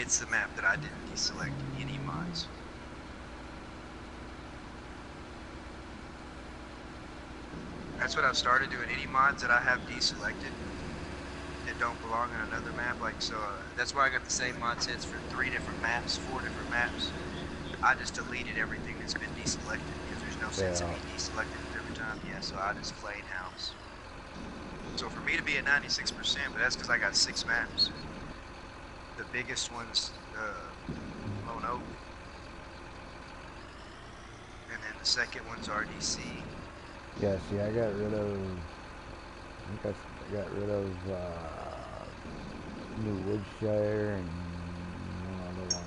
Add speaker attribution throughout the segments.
Speaker 1: It's the map that I didn't deselect any mods. That's what I've started doing. Any mods that I have deselected that don't belong in another map, like so. That's why I got the same mod sets for 3 different maps, 4 different maps. I just deleted everything that's been deselected because there's no sense in
Speaker 2: Yeah.
Speaker 1: me deselecting it every time. Yeah, so I just plain house. So for me to be at 96%, but that's because I got 6 maps. The biggest one's Lone Oak, and then the second one's RDC.
Speaker 2: Yeah, see, I got rid of. I think I got rid of New Woodshire and one other one.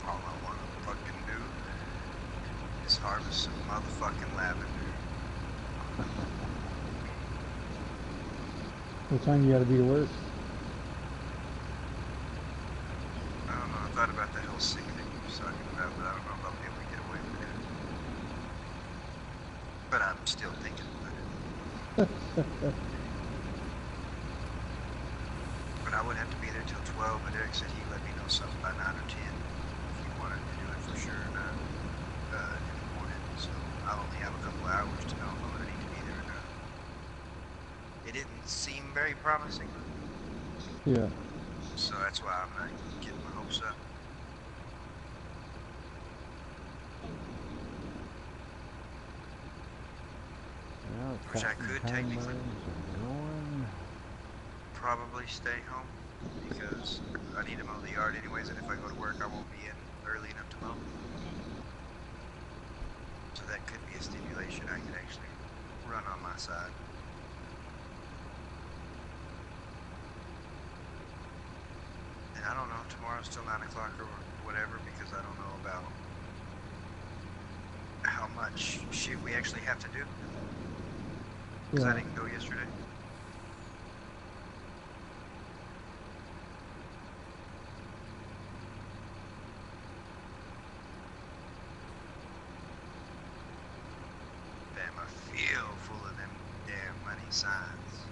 Speaker 1: All I want to fucking do is harvest some motherfucking lavender.
Speaker 3: What time you gotta be to work?
Speaker 1: I don't know. I thought about that whole sick thing you were talking about, but I don't know if I'll be able to get away with it. But I'm still thinking about it. But I would have to be there till 12. But Eric said he'd let me know something by 9 or 10 if he wanted to do it for sure in the morning. So I'll only have a couple hours to know if I'm gonna need to be there or not. It didn't seem very promising,
Speaker 3: Yeah.
Speaker 1: so that's why I'm not getting my hopes up.
Speaker 2: Well,
Speaker 1: Which I
Speaker 2: cotton
Speaker 1: could
Speaker 2: time
Speaker 1: technically
Speaker 2: mines are going.
Speaker 1: probably stay home because I need to mow the yard anyways, and if I go to work, I won't be in early enough to mow. So that could be a stipulation I could actually run on my side. And I don't know, tomorrow's till 9 o'clock or whatever because I don't know about how much shit we actually have to do because I
Speaker 3: Yeah.
Speaker 1: didn't go yesterday. Damn, I feel full of them damn money signs.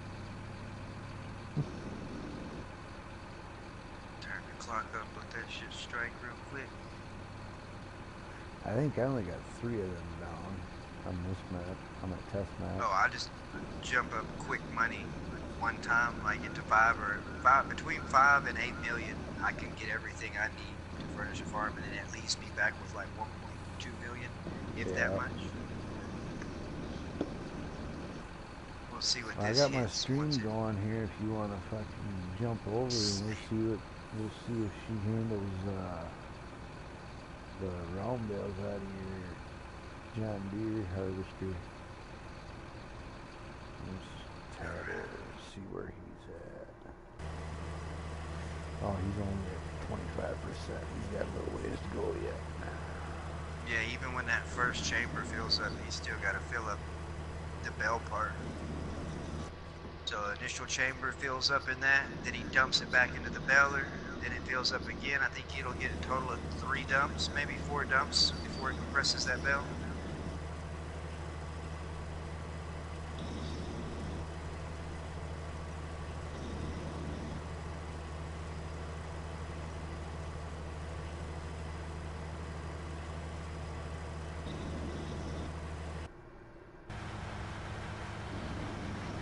Speaker 1: Turn the clock up, let that shit strike real quick.
Speaker 2: I think I only got 3 of them down on this map, on my test map.
Speaker 1: Oh, I just jump up quick money one time, like get to 5 between 5 and 8 million. I can get everything I need to furnish a farm, and then at least be back with like 1.2 million, if that
Speaker 2: Yeah.
Speaker 1: much. We'll see what
Speaker 2: I
Speaker 1: this
Speaker 2: got my
Speaker 1: hits once
Speaker 2: stream
Speaker 1: it.
Speaker 2: going here. If you want to fucking jump over, and we'll see if she handles the round bales out of your John Deere harvester. Let's Tyler, see where he's at. Oh, he's only at 25%. He's got a little ways to go yet.
Speaker 1: Yeah, even when that first chamber fills up, you still got to fill up the bell part. So initial chamber fills up in that, then he dumps it back into the baler, then it fills up again. I think it'll get a total of 3 dumps, maybe 4 dumps before it compresses that bell.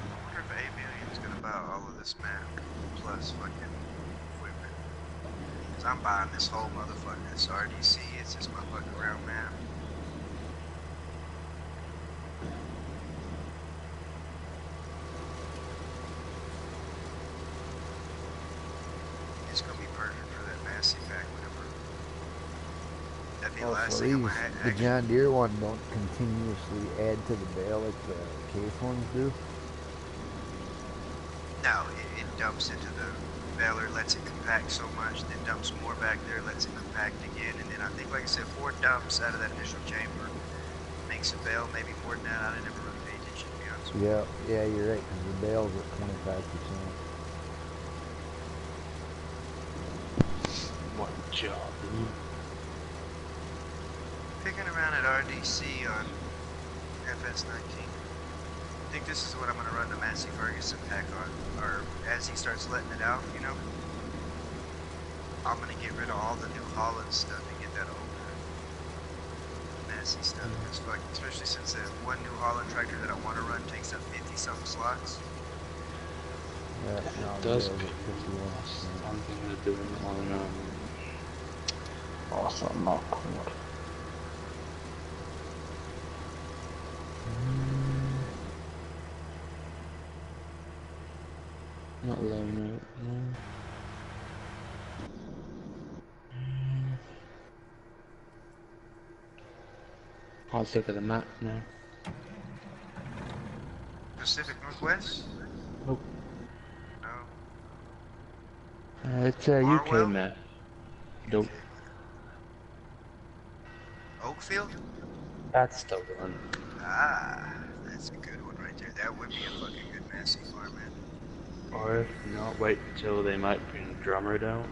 Speaker 1: I wonder if 8 million is gonna buy all of this map plus fucking equipment. Cause I'm buying this whole motherfucker. This RDC, it's just my fucking round map. It's gonna be perfect for that massey pack whenever. That'd be the
Speaker 2: Also,
Speaker 1: last thing I'm
Speaker 2: these,
Speaker 1: gonna
Speaker 2: the
Speaker 1: actually.
Speaker 2: John Deere one don't continuously add to the bale like the case ones do.
Speaker 1: No, it dumps into the baler, lets it compact so much, then dumps more back there, lets it compact again, and then I think, like I said, 4 dumps out of that initial chamber makes a bale, maybe more than that. I didn't ever really pay attention, to be honest with you.
Speaker 2: Yeah, you're right, because the bale's at 25%.
Speaker 4: What job, dude?
Speaker 1: Picking around at RDC on FS19. I think this is what I'm going to run the Massey Ferguson pack on, or as he starts letting it out, you know. I'm going to get rid of all the New Holland stuff and get that old Massey stuff, because especially since the one New Holland tractor that I want to run takes up 50-something slots.
Speaker 2: Yeah,
Speaker 4: It
Speaker 2: no, the
Speaker 4: does
Speaker 2: bale's
Speaker 4: pay
Speaker 2: at 51%.
Speaker 4: I'm thinking of doing it on, awesome, not cool. Not low note, no. Let's look at the map now.
Speaker 1: Pacific Northwest?
Speaker 4: Nope.
Speaker 1: No.
Speaker 4: It's a
Speaker 1: Marwell?
Speaker 4: UK map. Nope.
Speaker 1: Oakfield?
Speaker 4: That's the one.
Speaker 1: Ah, that's a good one right there. That would be a fucking good Massey farm, man.
Speaker 4: Or if not, wait until they might bring Drummer down.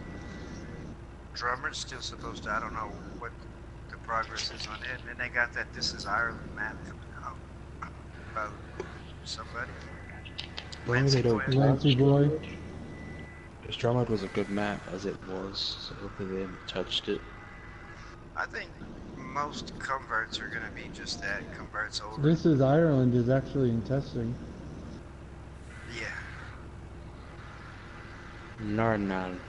Speaker 1: Drummer's still supposed to, I don't know what the progress is on it. And then they got that This Is Ireland map coming out about somebody.
Speaker 4: Why
Speaker 1: Lancy
Speaker 4: they don't
Speaker 1: Boy.
Speaker 3: Lancy boy.
Speaker 4: Because Drummer was a good map as it was, so hopefully they haven't touched it.
Speaker 1: I think most converts are going to be just that, converts over.
Speaker 3: This is Ireland is actually in testing.
Speaker 1: Yeah.
Speaker 4: Narnan.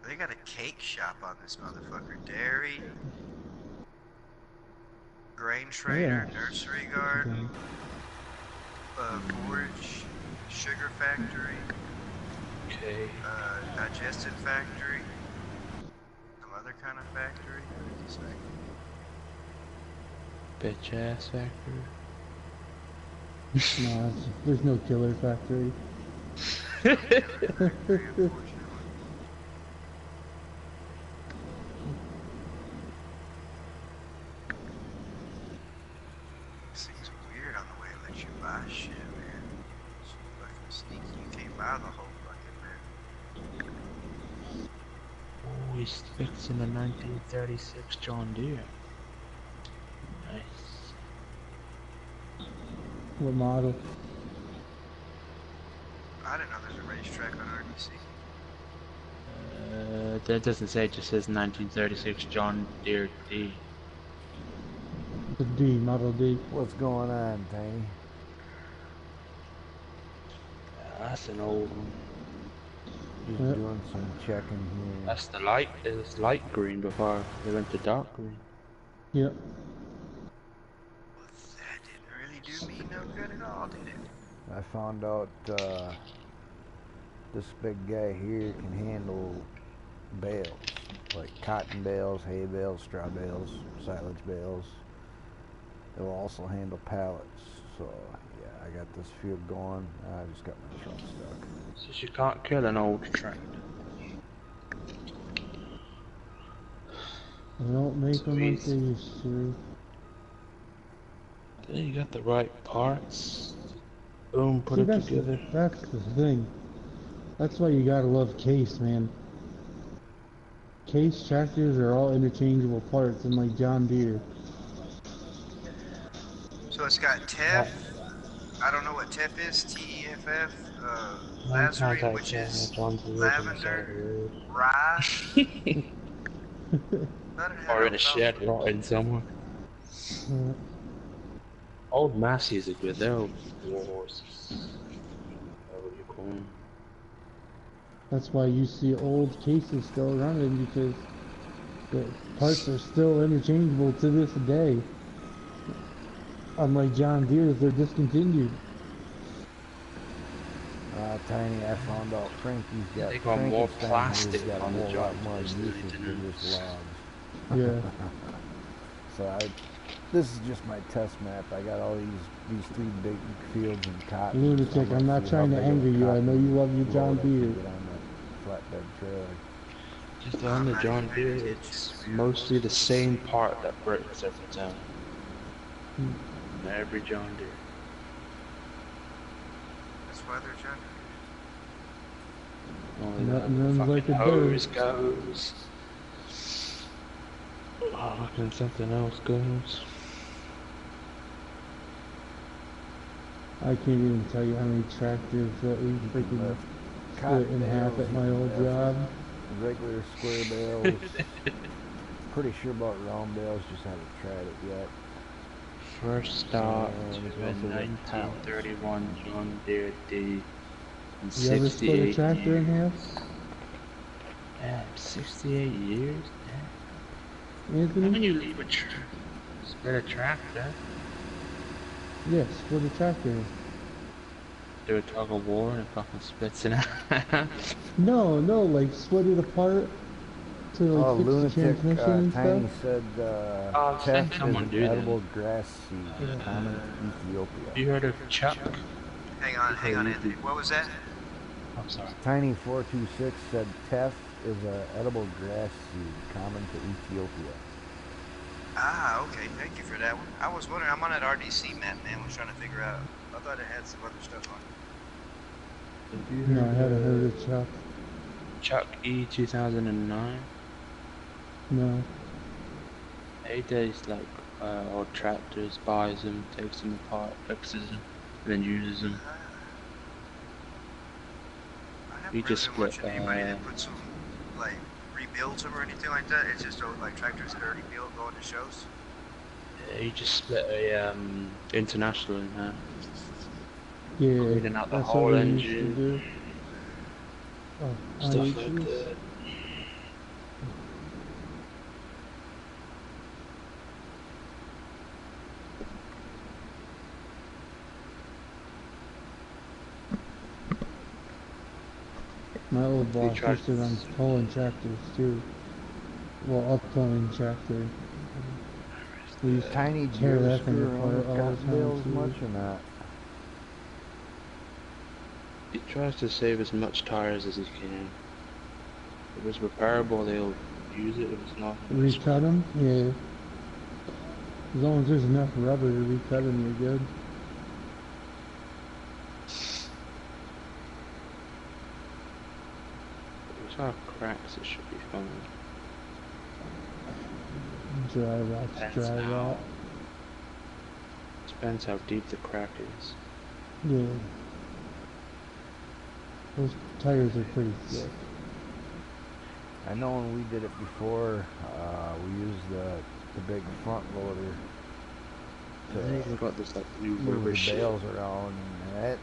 Speaker 1: They got a cake shop on this motherfucker. Dairy, grain trader,
Speaker 3: Yeah.
Speaker 1: nursery garden,
Speaker 3: Okay.
Speaker 1: forage, sugar factory,
Speaker 4: Okay.
Speaker 1: digestive factory, some other kind of factory. What does it say?
Speaker 4: Bitch ass factory.
Speaker 3: No, there's no killer factory.
Speaker 1: Unfortunately. Seems weird on the way it lets you buy shit, man. It's fucking sneaky. You can't buy the whole fucking man.
Speaker 4: Oh, he's fixing a 1936 John Deere. Nice.
Speaker 3: What model?
Speaker 1: I didn't know there's a racetrack on RDC.
Speaker 4: That doesn't say, it just says 1936 John Deere D.
Speaker 3: The D, Model D.
Speaker 2: What's going on, Tiny?
Speaker 4: That's an old one.
Speaker 2: Just
Speaker 3: Yep.
Speaker 2: doing some checking here.
Speaker 4: That's the light, it was light green before they went to dark green.
Speaker 3: Yep.
Speaker 1: Well, that didn't really do me no good at all, did it?
Speaker 2: I found out this big guy here can handle bales, like cotton bales, hay bales, straw bales, silage bales. It will also handle pallets. So yeah, I got this field going. I just got my truck stuck.
Speaker 4: So you can't kill an old tractor.
Speaker 3: They don't make them like they used to.
Speaker 4: Then you got the right parts. Boom, put
Speaker 3: See,
Speaker 4: it together.
Speaker 3: that's the thing. That's why you gotta love Case, man. Case tractors are all interchangeable parts, unlike John Deere.
Speaker 1: So it's got TEF. I don't know what TEF is. TEFF. Lazarine, which is lavender, rye.
Speaker 4: Or in a shed rotting somewhere. Old Massey's are good, they're old wars. What you call them?
Speaker 3: That's why you see old Cases still running, because the parts are still interchangeable to this day. Unlike John Deere's, they're discontinued.
Speaker 2: Tiny, I found out Frankie's got
Speaker 4: They got more
Speaker 2: Frankenstein
Speaker 4: plastic
Speaker 2: here's got a
Speaker 4: on the
Speaker 2: whole
Speaker 4: job
Speaker 2: lot more
Speaker 4: than
Speaker 2: usage
Speaker 4: anything
Speaker 2: than
Speaker 4: else.
Speaker 2: just logs.
Speaker 3: Yeah.
Speaker 2: This is just my test map. I got all these 3 big fields in cotton.
Speaker 3: Lunatic, I'm not trying to anger you. I know you love your John Deere.
Speaker 2: Get on that flatbed trailer.
Speaker 4: Just on
Speaker 1: I'm
Speaker 4: the
Speaker 1: not even
Speaker 4: John
Speaker 1: paying
Speaker 4: Deere,
Speaker 1: attention,
Speaker 4: it's
Speaker 1: to be honest.
Speaker 4: mostly the same part that breaks every time.
Speaker 3: Hmm.
Speaker 4: On every John Deere.
Speaker 1: That's why they're John
Speaker 4: Only
Speaker 3: Nothing
Speaker 4: the
Speaker 3: runs
Speaker 4: fucking
Speaker 3: like a
Speaker 4: hose
Speaker 3: dirt.
Speaker 4: goes. Oh, fucking something else goes.
Speaker 3: I can't even tell you how many tractors that we freaking
Speaker 2: Left
Speaker 3: split
Speaker 2: cotton
Speaker 3: in half
Speaker 2: bales,
Speaker 3: at my
Speaker 2: you
Speaker 3: old
Speaker 2: can left
Speaker 3: job.
Speaker 2: regular square bales. Pretty sure about round bales, just haven't tried it yet.
Speaker 4: First start
Speaker 2: And you
Speaker 4: to
Speaker 2: can
Speaker 4: a
Speaker 2: also get pallets.
Speaker 4: 1931 John Deere D in
Speaker 3: You ever split a
Speaker 4: 68
Speaker 3: tractor in half?
Speaker 4: years. Damn, 68 years? Damn. How
Speaker 3: Anthony?
Speaker 4: can you leave a split a tractor?
Speaker 3: Yes, split a tractor.
Speaker 4: Do a tug of war and it fucking splits in half.
Speaker 3: No, like split it apart to like
Speaker 2: Oh,
Speaker 3: fix the
Speaker 2: Lunatic
Speaker 3: transmission and stuff.
Speaker 2: Tiny said
Speaker 4: I've
Speaker 2: teff
Speaker 4: seen
Speaker 2: is
Speaker 4: someone
Speaker 2: an
Speaker 4: do that.
Speaker 2: edible grass seed
Speaker 3: Yeah.
Speaker 2: common to Ethiopia.
Speaker 4: You heard of Chuck?
Speaker 1: Hang on, Anthony. What was that?
Speaker 4: I'm sorry.
Speaker 2: Tiny426 said teff is an edible grass seed common to Ethiopia.
Speaker 1: Ah, okay. Thank you for that one. I was wondering. I'm on that RDC map, man. Was trying to figure out. I thought it had some other stuff on it.
Speaker 3: No, I haven't heard of Chuck.
Speaker 4: Chuck E 2009.
Speaker 3: No.
Speaker 4: He does like old tractors, buys them, takes them apart, fixes them, and then uses them.
Speaker 1: I haven't
Speaker 4: He
Speaker 1: really
Speaker 4: just
Speaker 1: been watching
Speaker 4: split,
Speaker 1: anybody that puts them, like, rebuilds them or anything like that. It's just like tractors that are already built going to shows.
Speaker 4: he just split a international in half,
Speaker 3: Yeah,
Speaker 4: cleaning out the
Speaker 3: that's
Speaker 4: whole
Speaker 3: what we used to
Speaker 4: engine,
Speaker 3: do. Oh,
Speaker 4: stuff
Speaker 3: IHs?
Speaker 4: like that.
Speaker 3: My old boss
Speaker 4: tried-
Speaker 3: used to run towing tractors too. Well, upcoming tractor. We used to
Speaker 2: Tiny, do you
Speaker 3: tear
Speaker 2: ever
Speaker 3: that thing
Speaker 2: screw around
Speaker 3: apart
Speaker 2: with
Speaker 3: all the
Speaker 2: cotton bales
Speaker 3: time
Speaker 2: much
Speaker 3: too.
Speaker 2: or not?
Speaker 4: He tries to save as much tires as he can. If it's repairable, they'll use it. If it's not,
Speaker 3: Recut them? Yeah. As long as there's enough rubber to recut them, you're good.
Speaker 4: if it's not cracks, it should be fine.
Speaker 3: Dry rot's
Speaker 4: Depends
Speaker 3: dry
Speaker 4: how-
Speaker 3: rot.
Speaker 4: Depends how deep the crack is.
Speaker 3: Yeah. Those tires are pretty thick.
Speaker 2: I know when we did it before, we used the big front loader
Speaker 4: They
Speaker 2: to
Speaker 4: even got this like new
Speaker 2: move
Speaker 4: rubber
Speaker 2: the
Speaker 4: shit.
Speaker 2: bales around, and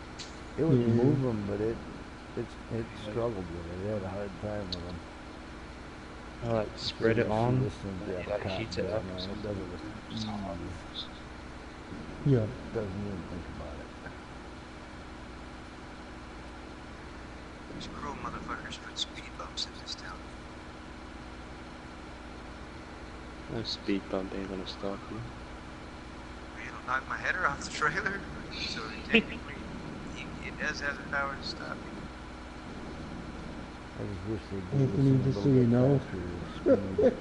Speaker 2: it would
Speaker 3: Yeah.
Speaker 2: move them, but it struggled with it. It had a hard time with them.
Speaker 4: I like spread it on,
Speaker 2: This thing
Speaker 4: and then
Speaker 2: grab
Speaker 4: you
Speaker 2: a
Speaker 4: gotta heat
Speaker 2: cotton
Speaker 4: it
Speaker 2: bale,
Speaker 4: up
Speaker 2: man,
Speaker 4: or
Speaker 2: it
Speaker 4: something.
Speaker 2: does it with
Speaker 4: It's hot.
Speaker 2: ease.
Speaker 3: Yeah.
Speaker 2: Doesn't even think about it.
Speaker 1: These cruel motherfuckers put speed bumps in this town.
Speaker 4: No speed bump ain't gonna stop you.
Speaker 1: It'll knock my header off the trailer. So technically, it does have the power to stop me.
Speaker 2: I just wish they'd do
Speaker 3: Anthony,
Speaker 2: this
Speaker 3: just
Speaker 2: a
Speaker 3: so
Speaker 2: little
Speaker 3: you
Speaker 2: bit
Speaker 3: know.
Speaker 2: faster speed.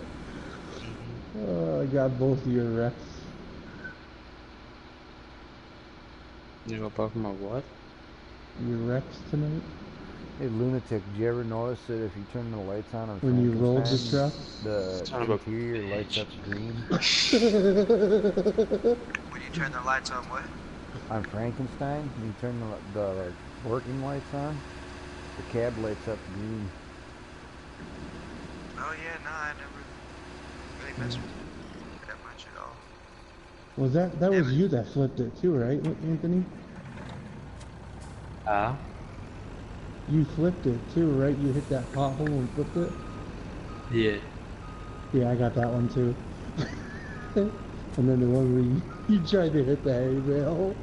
Speaker 3: Oh, I got both of your wrecks.
Speaker 4: You go above my what?
Speaker 3: Your wrecks tonight?
Speaker 2: Hey, Lunatic, did you ever notice that if you turn the lights on
Speaker 3: When you rolled the
Speaker 2: Frankenstein,
Speaker 3: truck?
Speaker 2: the
Speaker 4: Son of a
Speaker 2: interior lights up green?
Speaker 1: When you turn the lights on, what?
Speaker 2: On Frankenstein, when you turn the working lights on, the cab lights up green.
Speaker 1: Oh yeah, no, I never really messed with it that much at all.
Speaker 3: Was that was you that flipped it too, right, Anthony?
Speaker 4: Ah?
Speaker 3: You flipped it too, right? You hit that pothole and flipped it?
Speaker 4: Yeah.
Speaker 3: Yeah, I got that one too. And then the one where you tried to hit the hay bale.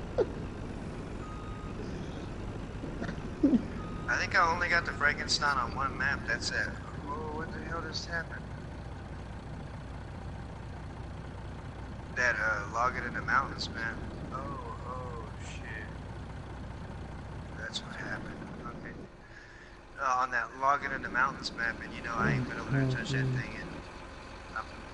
Speaker 1: I think I only got the Frankenstein on one map. That's it. Oh, what the hell just happened? that logging in the mountains, man. Oh shit. That's what happened. Okay. On that logging in the mountains map, and you know I ain't been over there to touch that thing in a minute.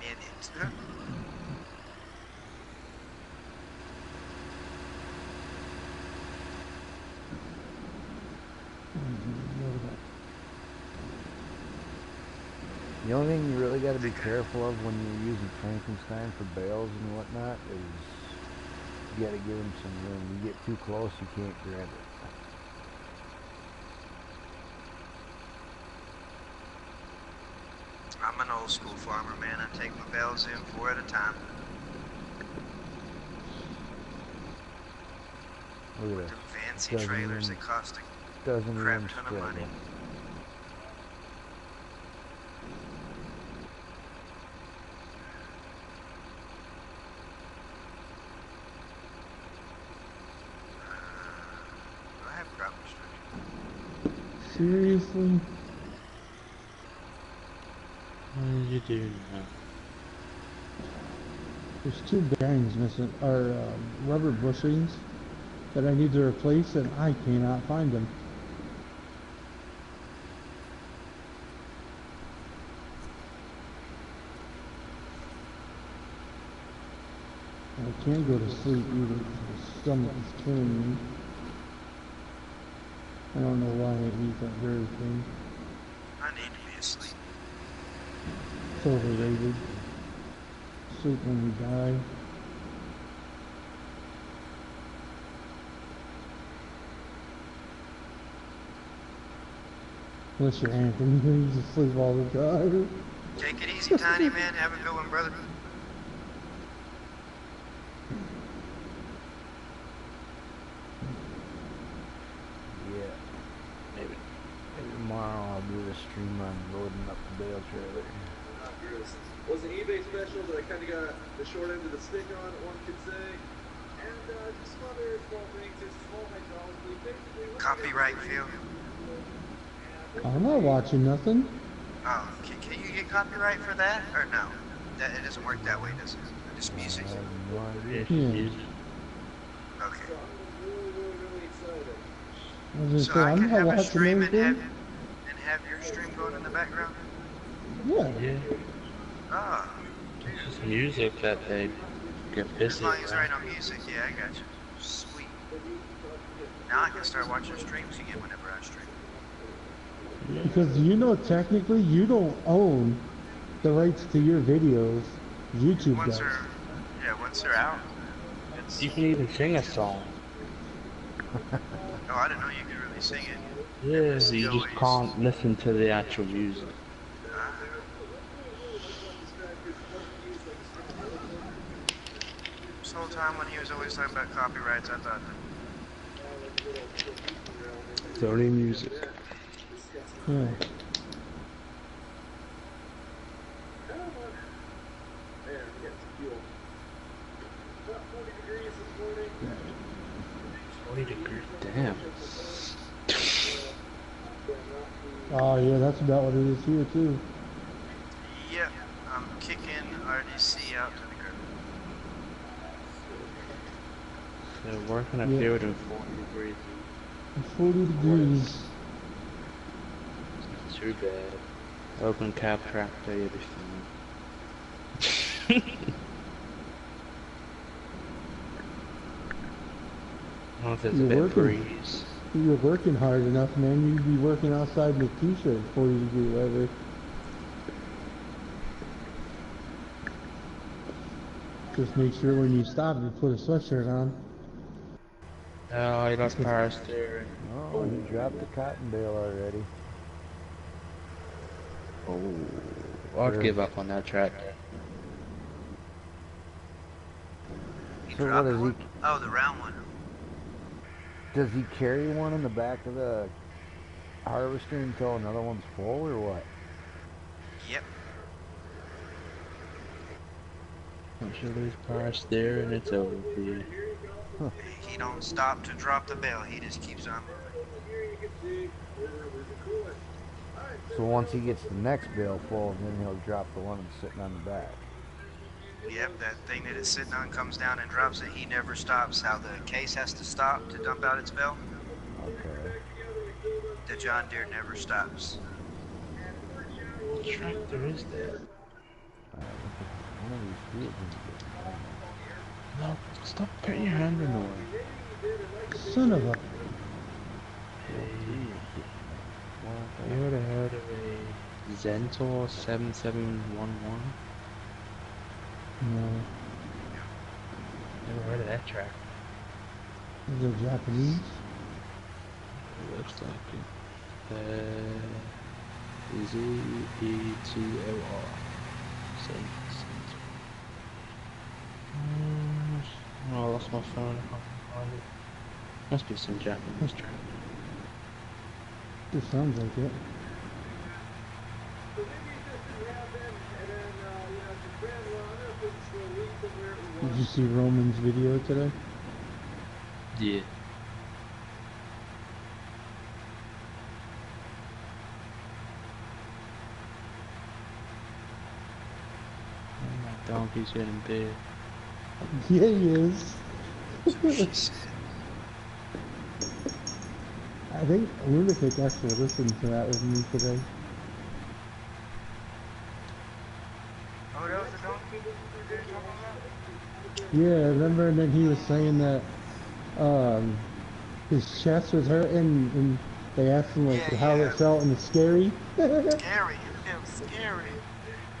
Speaker 2: The only thing you really got to be careful of when you're using Frankenstein for bales and whatnot is you got to give him some room. You get too close, you can't grab it.
Speaker 1: I'm an old school farmer, man. I take my bales in 4 at a time.
Speaker 2: Look at
Speaker 1: Them
Speaker 2: this.
Speaker 1: fancy
Speaker 2: Doesn't
Speaker 1: trailers
Speaker 2: even-
Speaker 1: that cost a
Speaker 2: Doesn't
Speaker 1: crap
Speaker 2: even
Speaker 1: ton of
Speaker 2: struggle.
Speaker 1: money. Do I have crop restriction?
Speaker 3: Seriously?
Speaker 4: What did you do now?
Speaker 3: There's 2 bearings missing, or rubber bushings that I need to replace, and I cannot find them. I can't go to sleep either because my stomach is killing me. I don't know why I eat that very thing.
Speaker 1: I need to be asleep.
Speaker 3: It's overrated. Sleep when we die. Unless you're Anthony, you just sleep all the time.
Speaker 1: Take it easy, Tiny man. Have a good one, brother.
Speaker 2: Yeah.
Speaker 4: Maybe.
Speaker 2: Maybe tomorrow I'll do the stream on loading up the bale trailer.
Speaker 5: Was an eBay special that I kind of got the short end of the stick on, one could say. And just some other small things, just small hydraulic leak, basically.
Speaker 1: Copyright feel.
Speaker 3: I'm not watching nothing.
Speaker 1: Oh, can you get copyright for that? Or no? That, it doesn't work that way, does it? Just music?
Speaker 2: No idea.
Speaker 3: Yeah.
Speaker 1: Okay.
Speaker 5: So I'm really excited.
Speaker 3: I was
Speaker 1: So
Speaker 3: gonna
Speaker 1: I
Speaker 3: say,
Speaker 1: can
Speaker 3: I'm not
Speaker 1: have a
Speaker 3: watching
Speaker 1: stream and
Speaker 3: anything.
Speaker 1: have your stream going in the background?
Speaker 3: Yeah.
Speaker 4: Yeah.
Speaker 1: Ah,
Speaker 4: It's just music that they get
Speaker 1: as
Speaker 4: busy
Speaker 1: long as
Speaker 4: with.
Speaker 1: there ain't no music, yeah, I got you. Sweet. Now I can start watching streams again whenever I stream.
Speaker 3: Because you know, technically, you don't own the rights to your videos. YouTube
Speaker 1: Once
Speaker 3: does.
Speaker 1: once they're out, it's...
Speaker 4: You can even sing a song.
Speaker 1: Oh, I didn't know you could really sing it.
Speaker 4: Yeah, so you just can't listen to the actual music.
Speaker 1: Ah. This whole time when he was always talking about copyrights, I thought
Speaker 4: It's only music.
Speaker 3: Yeah.
Speaker 5: There, we got some fuel. About 40 degrees this morning.
Speaker 4: 40 degrees. Damn.
Speaker 3: Oh yeah, that's about what it is here too.
Speaker 1: yep, I'm kicking RDC out to the curb.
Speaker 4: So working a
Speaker 3: Yeah.
Speaker 4: field in 40 degrees.
Speaker 3: 40 degrees.
Speaker 4: Not too bad. Open cab tractor, you'll be fine. Well, if there's a
Speaker 3: You're
Speaker 4: bit
Speaker 3: working.
Speaker 4: breeze.
Speaker 3: If you're working hard enough, man, you'd be working outside in a t-shirt, 40 degree weather. Just make sure when you stop, you put a sweatshirt on.
Speaker 4: Oh, you lost power steering.
Speaker 2: Oh, he dropped the cotton bale already.
Speaker 4: Oh, I'd give up on that tractor.
Speaker 1: He
Speaker 2: So what
Speaker 1: dropped
Speaker 2: is he?
Speaker 1: one? Oh, the round one.
Speaker 2: Does he carry one in the back of the harvester until another one's full, or what?
Speaker 1: Yep.
Speaker 4: Once you lose power steering, it's over for you.
Speaker 1: He don't stop to drop the bell. He just keeps on moving.
Speaker 2: So once he gets the next bale full, then he'll drop the one that's sitting on the back.
Speaker 1: Yep, that thing that it's sitting on comes down and drops it. He never stops. How the case has to stop to dump out its bell,
Speaker 2: Okay.
Speaker 1: the John Deere never stops.
Speaker 4: What tractor is that?
Speaker 2: One of these fields need to get
Speaker 4: No, stop putting your hand in the way.
Speaker 3: Son of a.
Speaker 4: You ever heard of a Zentor 7711?
Speaker 3: No.
Speaker 4: Never heard of that tractor.
Speaker 3: Is it Japanese?
Speaker 4: It looks like it. Zetor. Oh, I lost my phone. I can't find it. Must be some Japanese tractor.
Speaker 3: It sounds like it. Did you see Roman's video today?
Speaker 4: Yeah. Oh, my donkey's getting big.
Speaker 3: Yeah, he is. I think Lunatic actually listened to that with me today.
Speaker 1: Oh, that was the donkey you were talking about?
Speaker 3: Yeah, remember? And then he was saying that his chest was hurting, and they asked him like how it felt, and it's scary.
Speaker 1: Scary. It feels scary.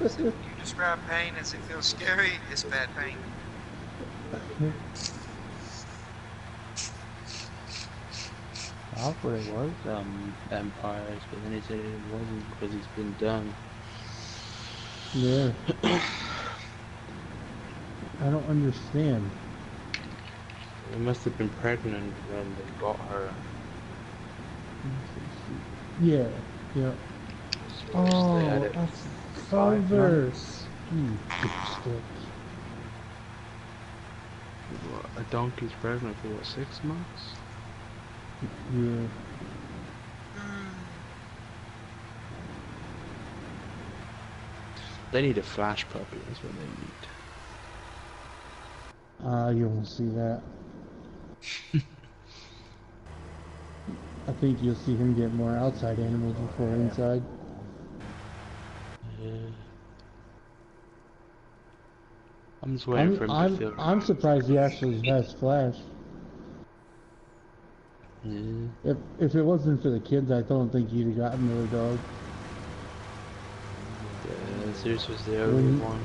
Speaker 1: So you describe pain as it feels scary. It's bad pain.
Speaker 4: I thought it was Empires, but then he said it wasn't because it's been done.
Speaker 3: Yeah. I don't understand.
Speaker 4: They must have been pregnant when they got her.
Speaker 3: Yeah, yeah. Oh,
Speaker 4: They had it
Speaker 3: that's
Speaker 4: for 5
Speaker 3: Silver.
Speaker 4: months.
Speaker 3: You dipstick.
Speaker 4: What, a donkey's pregnant for what, 6 months?
Speaker 3: Yeah.
Speaker 4: They need a flash puppy, that's what they need.
Speaker 3: You won't see that. I think you'll see him get more outside animals before inside.
Speaker 4: Yeah. I'm just waiting for him to feel.
Speaker 3: I'm surprised he actually has Flash.
Speaker 4: Yeah.
Speaker 3: If it wasn't for the kids, I don't think he'd have gotten another dog.
Speaker 4: Yeah, Zeus was the only one.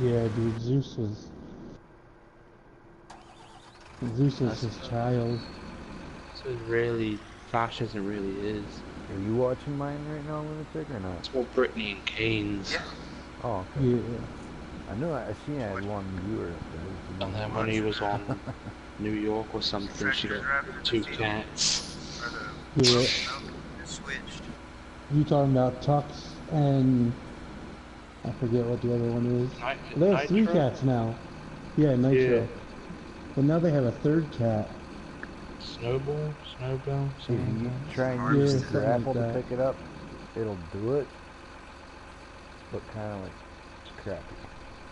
Speaker 3: Yeah, dude, Zeus was his child.
Speaker 4: So it really, Flash isn't really his.
Speaker 2: Are you watching mine right now, Lunatic, or not?
Speaker 4: It's more Brittany and Kane's.
Speaker 1: Yeah.
Speaker 2: Oh, okay.
Speaker 3: Yeah.
Speaker 2: I knew I seen I had one viewer up there.
Speaker 4: And then when he was on New York or something, she got
Speaker 1: Tractors driving in
Speaker 4: 2
Speaker 1: the field.
Speaker 4: cats.
Speaker 1: Or the
Speaker 3: Yeah.
Speaker 1: no, it switched.
Speaker 3: You talking about Tux and I forget what the other one is. They have 3 cats now. Yeah, Nitro.
Speaker 4: Yeah.
Speaker 3: But now they have a 3rd cat.
Speaker 4: Snowball? Snowbell?
Speaker 2: If you
Speaker 4: Something
Speaker 2: try and
Speaker 3: Yeah,
Speaker 2: use the
Speaker 3: something
Speaker 2: grapple
Speaker 3: like
Speaker 2: to
Speaker 3: that.
Speaker 2: pick it up, it'll do it, but kind of like crappy.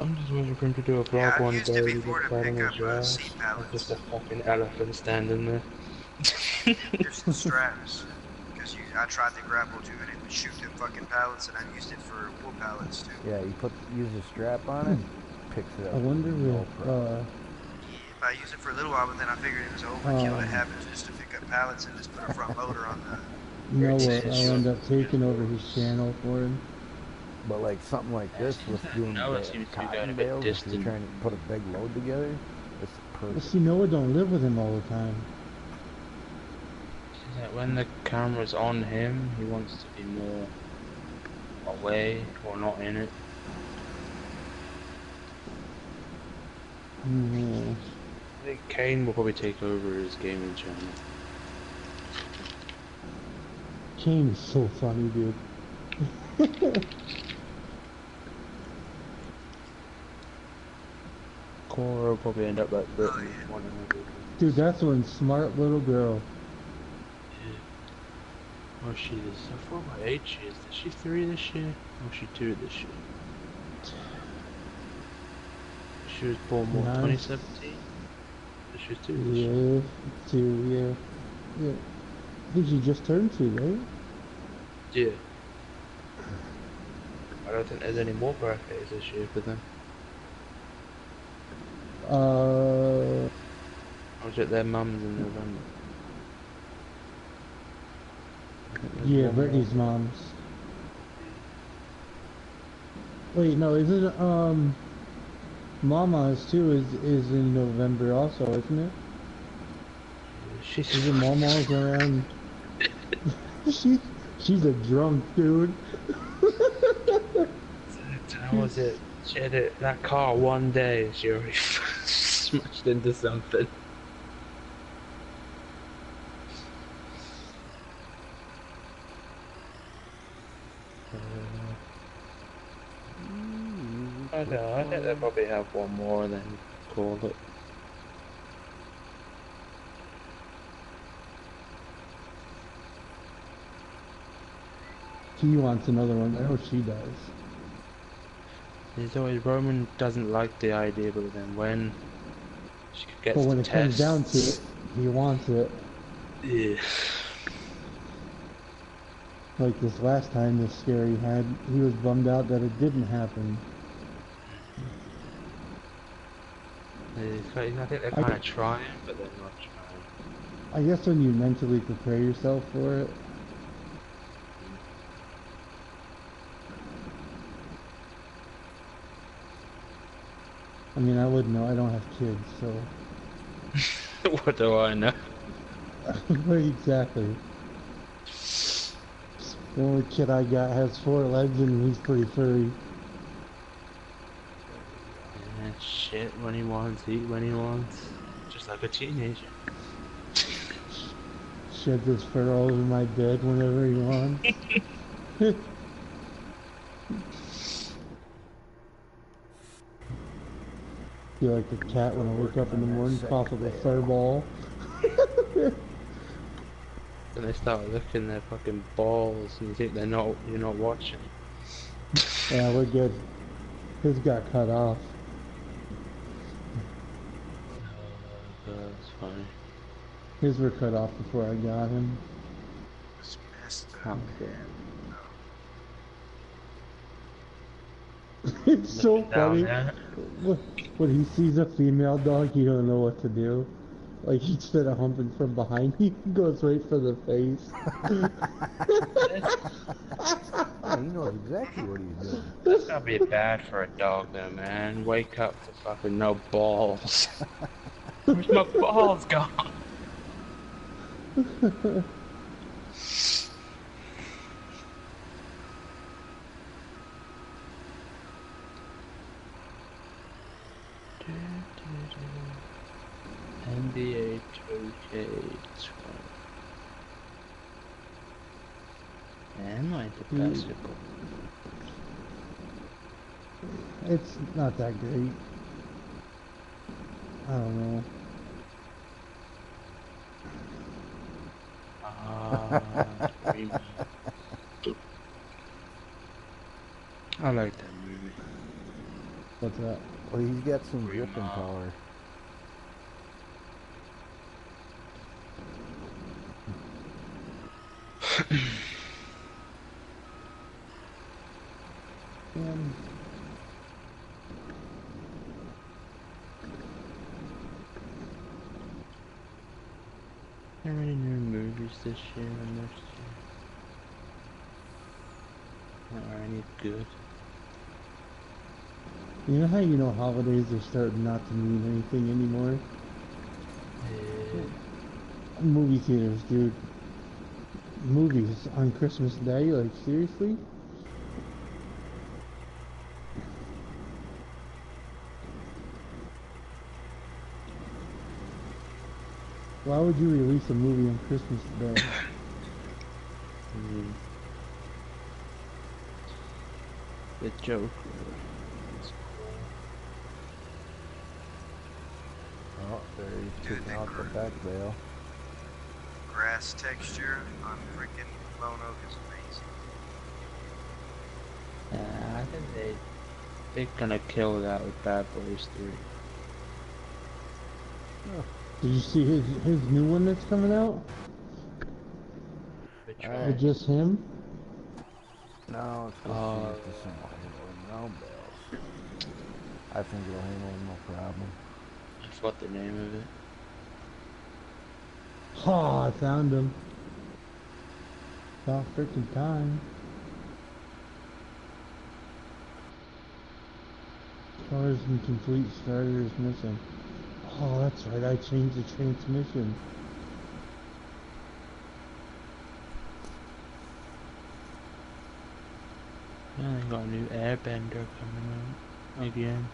Speaker 4: I'm just waiting for him to do a vlog
Speaker 1: Yeah, I've
Speaker 4: one
Speaker 1: used
Speaker 4: day
Speaker 1: it
Speaker 4: with
Speaker 1: before to
Speaker 4: patting
Speaker 1: pick
Speaker 4: his
Speaker 1: up
Speaker 4: ass,
Speaker 1: seat
Speaker 4: and
Speaker 1: pallets.
Speaker 4: just a fucking elephant standing there.
Speaker 1: There's the straps. Because I tried the grapple too, and it would shoot them fucking pallets, and I've used it for wool pallets too.
Speaker 2: Yeah, you use a strap on it, picks it up.
Speaker 3: I wonder
Speaker 2: no
Speaker 3: if
Speaker 2: problem.
Speaker 1: If I used it for a little while, but then I figured it was overkill to have it just to pick up pallets and just put a front loader on the.
Speaker 3: Noah,
Speaker 1: It's-
Speaker 3: I'll end up taking over his channel for him.
Speaker 2: But like something like this with doing
Speaker 4: Noah
Speaker 2: the
Speaker 4: seems to be
Speaker 2: cotton
Speaker 4: going a bit
Speaker 2: bales, if you're
Speaker 4: distant.
Speaker 2: trying to put a big load together, it's
Speaker 3: But
Speaker 2: perfect.
Speaker 3: see, Noah don't live with him all the time.
Speaker 4: Is that when the camera's on him, he wants to be more away or not in it.
Speaker 3: Mm-hmm.
Speaker 4: I think Kane will probably take over his gaming channel.
Speaker 3: Kane is so funny, dude.
Speaker 4: Cora will probably end up like Brittany.
Speaker 1: yeah.
Speaker 4: One another.
Speaker 3: Dude, that's one smart little girl.
Speaker 4: Oh, she is. I forgot what age she is. Is she 3 this year? Or is she 2 this year? She was born what,
Speaker 3: Nice.
Speaker 4: 2017? So she was 2 this year.
Speaker 3: Yeah, two, yeah. Yeah. I think she just turned two, right?
Speaker 4: Yeah. I don't think there's any more birthdays this year for them.
Speaker 3: Uh,
Speaker 4: Or was it their mums in November? I think there's
Speaker 3: yeah,
Speaker 4: one more.
Speaker 3: Brittany's mom's. Wait, no, isn't Mama's too is in November also, isn't it?
Speaker 4: She's
Speaker 3: Isn't
Speaker 4: fucking.
Speaker 3: Mama's around? she she's a drunk dude.
Speaker 4: How was it? She had that car one day and she already smashed into something. I don't know, I think they'll probably have one more and then call it.
Speaker 3: She wants another one. I know she does.
Speaker 4: There's always Roman doesn't like the idea, but then when she
Speaker 3: But
Speaker 4: gets
Speaker 3: when
Speaker 4: the
Speaker 3: it comes down to it,
Speaker 4: tests,
Speaker 3: he wants it.
Speaker 4: yeah.
Speaker 3: Like this last time this scary had, he was bummed out that it didn't happen.
Speaker 4: I think they're
Speaker 3: I,
Speaker 4: kind of trying, but they're not trying.
Speaker 3: I guess when you mentally prepare yourself for it. I mean, I wouldn't know. I don't have kids, so.
Speaker 4: What do I know?
Speaker 3: Exactly. The only kid I got has 4 legs and he's pretty furry.
Speaker 4: Yeah, shit when he wants, eat when he wants. Just like a teenager.
Speaker 3: Sheds his fur all over my bed whenever he wants. Feel like the cat when I wake up in the morning, cough up a fur ball.
Speaker 4: And they start licking their fucking balls and you think you're not watching.
Speaker 3: Yeah, we're good. His got cut off.
Speaker 4: That's funny.
Speaker 3: His were cut off before I got him.
Speaker 1: It's messed
Speaker 4: Oh,
Speaker 1: up,
Speaker 4: good.
Speaker 1: man.
Speaker 3: It's so
Speaker 4: Looking down
Speaker 3: funny.
Speaker 4: there.
Speaker 3: When he sees a female dog, he don't know what to do. Like, instead of humping from behind, he goes right for the face.
Speaker 2: Yeah, he knows exactly what he's doing.
Speaker 4: That's gotta be bad for a dog though, man. Wake up to fucking no balls. Where's my balls gone? NBA 2K20. Yeah, I'm not into basketball.
Speaker 3: It's not that great. I don't know.
Speaker 4: Dreamy. I like that movie.
Speaker 3: What's that?
Speaker 2: Well, he's got some gripping power.
Speaker 4: There are any new movies this year and next year? Are any good?
Speaker 3: You know how you know holidays are starting not to mean anything anymore? Movie theaters, dude. Movies on Christmas Day, like seriously? Why would you release a movie on Christmas Day?
Speaker 4: The Joker.
Speaker 2: Oh, there he's
Speaker 1: Dude,
Speaker 2: taking
Speaker 1: they
Speaker 2: out the
Speaker 1: grew.
Speaker 2: back veil.
Speaker 1: Grass texture on freaking Lone Oak is amazing.
Speaker 4: I think they're gonna kill that with Bad Boys 3.
Speaker 3: Did you see his new one that's coming out?
Speaker 4: Which
Speaker 2: Alright.
Speaker 3: Or
Speaker 4: one?
Speaker 3: just him?
Speaker 2: No, it's supposed to be just a simple handling round bells. I think it'll handle them no problem.
Speaker 4: I forgot the name of it.
Speaker 3: Oh, I found him. About freaking time. Cars incomplete, starter is missing. Oh, that's right, I changed the transmission.
Speaker 4: Yeah, they got a new airbender coming out again.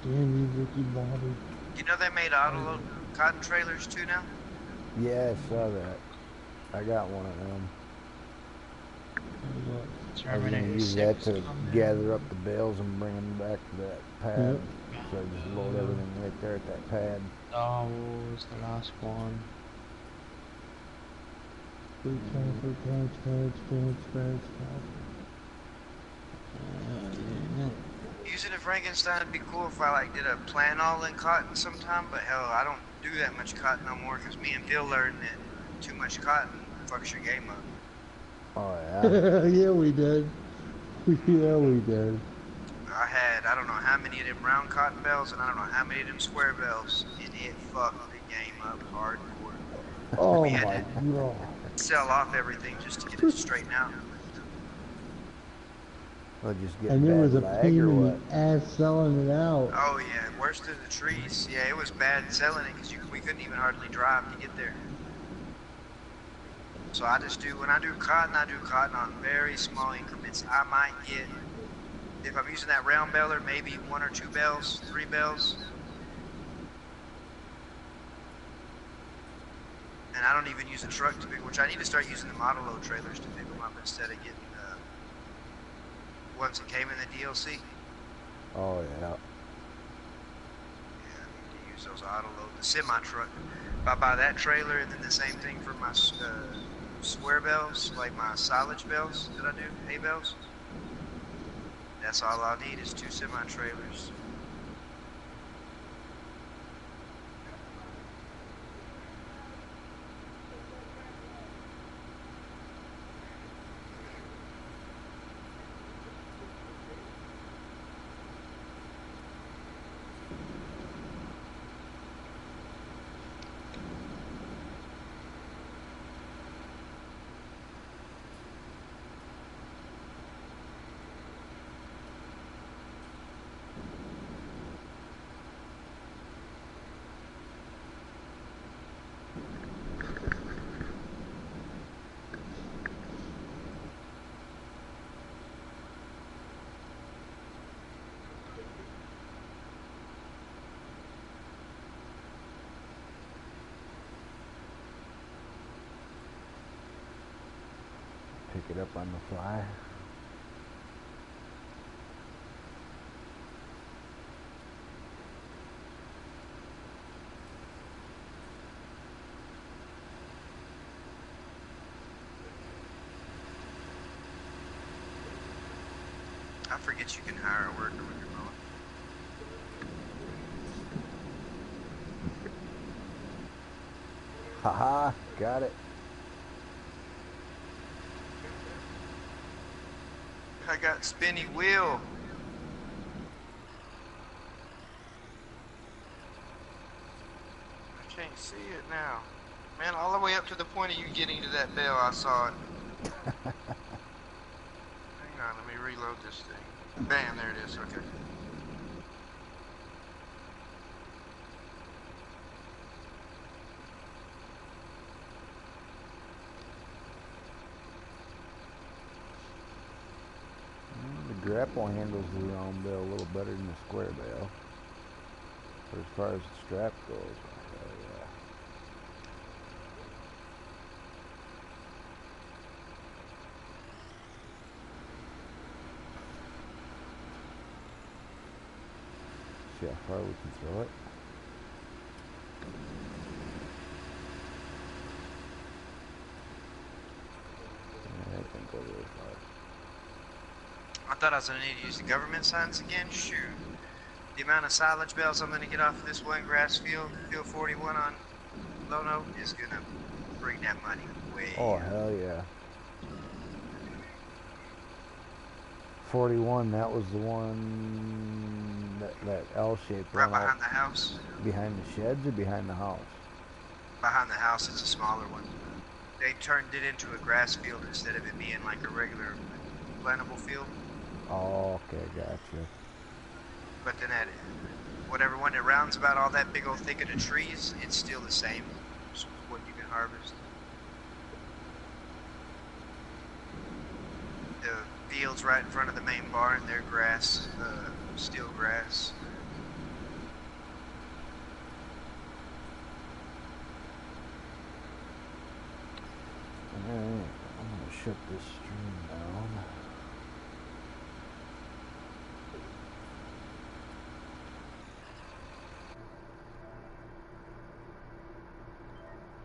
Speaker 3: Damn you, Ricky Bobby.
Speaker 1: You know they made auto cotton trailers too now?
Speaker 2: Yeah, I saw that. I got one of them. I was gonna use that to gather up the bales and bring them back to that pad.
Speaker 3: Yep.
Speaker 2: So I just load everything right there at that pad.
Speaker 4: Star Wars, the last one.
Speaker 3: Big transfer, patch.
Speaker 1: Using a Frankenstein would be cool if I like did a plan all in cotton sometime, but hell, I don't do that much cotton no more because me and Phil learned that too much cotton fucks your game up.
Speaker 2: Oh yeah.
Speaker 3: Yeah, we did. Yeah, we did.
Speaker 1: I had, I don't know how many of them round cotton bells and I don't know how many of them square bells, and it fucked the game up hardcore.
Speaker 3: Oh
Speaker 1: We had
Speaker 3: my god.
Speaker 1: Sell off everything just to get it straightened out.
Speaker 2: We'll just get
Speaker 3: And it
Speaker 2: bad
Speaker 3: was a
Speaker 2: lag
Speaker 3: pain
Speaker 2: or
Speaker 3: in
Speaker 2: what?
Speaker 3: the ass selling it out.
Speaker 1: Oh yeah, worse than the trees. Yeah, it was bad selling it because we couldn't even hardly drive to get there. So I just do, when I do cotton on very small increments. I might get, if I'm using that round baler, maybe 1 or 2 bells, 3 bells. And I don't even use a truck to pick, which I need to start using the model load trailers to pick them up instead of getting ones that came in the DLC.
Speaker 2: Oh yeah.
Speaker 1: Yeah, I need to use those auto load, the semi truck. If I buy that trailer and then the same thing for my square bells, like my silage bells that I do, hay bells, that's all I'll need is 2 semi trailers.
Speaker 2: Pick it up on the fly.
Speaker 1: I forget you can hire a worker with your mowing.
Speaker 2: Haha, got it.
Speaker 1: I got spinny wheel. I can't see it now. Man, all the way up to the point of you getting to that bell, I saw it. Hang on, let me reload this thing. Bam, there it is, okay.
Speaker 2: The grapple handles the round bell a little better than the square bell. But as far as the strap goes, yeah. See how far we can throw it. Yeah, I think go really far.
Speaker 1: I thought I was gonna need to use the government signs again. Shoot. The amount of silage bales I'm going to get off of this one grass field, field 41 on Lono, is going to bring that money way
Speaker 2: Oh,
Speaker 1: up.
Speaker 2: hell yeah. 41, that was the one, that L-shaped
Speaker 1: Right
Speaker 2: one out
Speaker 1: behind the house.
Speaker 2: behind the sheds or behind the house?
Speaker 1: Behind the house, it's a smaller one. They turned it into a grass field instead of it being like a regular plantable field.
Speaker 2: Oh, okay, gotcha.
Speaker 1: But then at whatever one that rounds about all that big old thicket of trees, it's still the same. It's what you can harvest. The fields right in front of the main barn, they're grass, still grass.
Speaker 2: Alright, I'm gonna shut this stream down.